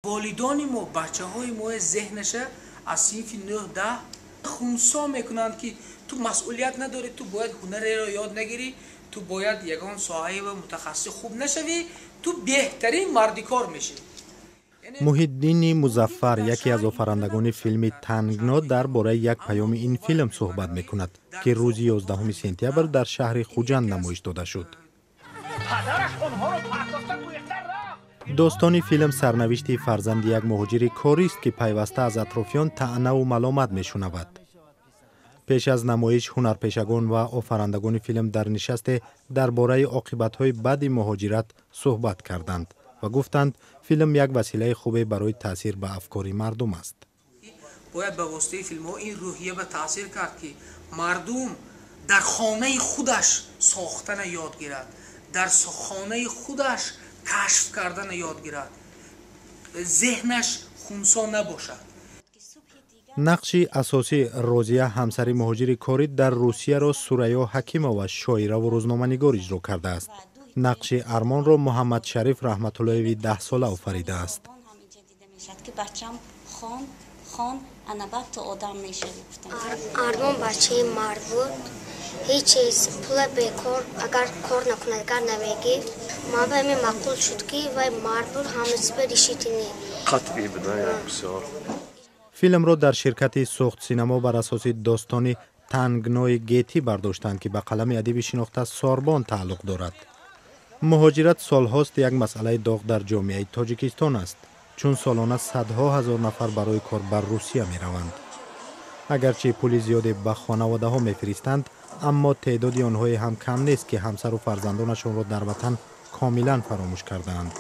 والدان ما بچه‌های ما ذهنش از صنف 9-10 خونسا میکنند که تو مسئولیت نداری، تو باید هنر را یاد نگیری، تو باید یگان صاحب متخصص خوب نشوی، تو بهترین مردکار میشی. محیدین مظفر یکی از آفرندگان فیلم تنگنا درباره یک پیام این فیلم صحبت میکند که روز 11 سپتامبر در شهر خوجند نمایش داده شد. داستان فیلم سرنوشت فرزند یک مهاجر کاری است که پیوسته از اطرافیان طعنه و ملامت میشنود. پیش از نمایش هنرپیشگان و آفرندگان فیلم در نشست درباره عاقبت‌های بد مهاجرت صحبت کردند و گفتند فیلم یک وسیله خوبی برای تاثیر به افکار مردم است. باید به واسطه فیلم ها این روحیه به تاثیر کرد که مردم در خانه خودش ساختن یاد گیرد، در خانه خودش کشف کردن یاد گیرد، ذهنش خونسا نباشد. نقش اساسی رازیه همسر مهاجر کاری در روسیه را سوریا حکیمه و شاعره و روزنامه‌نگار اجرا کرده است. نقش ارمان را محمد شریف رحمت الله علیه 10 ساله آفریده است. ارمان بچه مرد بود. هیچ چیز پول بیکار اگر کار نکنه اگر نمیگی ما به می معقول شد که وای مرد بود همه چیز بریشیتینی قطعی بده بسیار. فیلم را در شرکت ساخت سینما بر اساس داستان تنگنای گیتی برداشتند که به قلم ادیب شناخته ساربان تعلق دارد. مهاجرت سالهاست یک مسئله داغ در جامعه تاجیکستان است، چون سالانه صدها هزار نفر برای کار بر روسیه می روند. اگرچه پول زیادی به خانواده ها می فرستند، اما تعداد آنها هم کم نیست که همسر و فرزندانشان را در وطن کاملا فراموش کردند.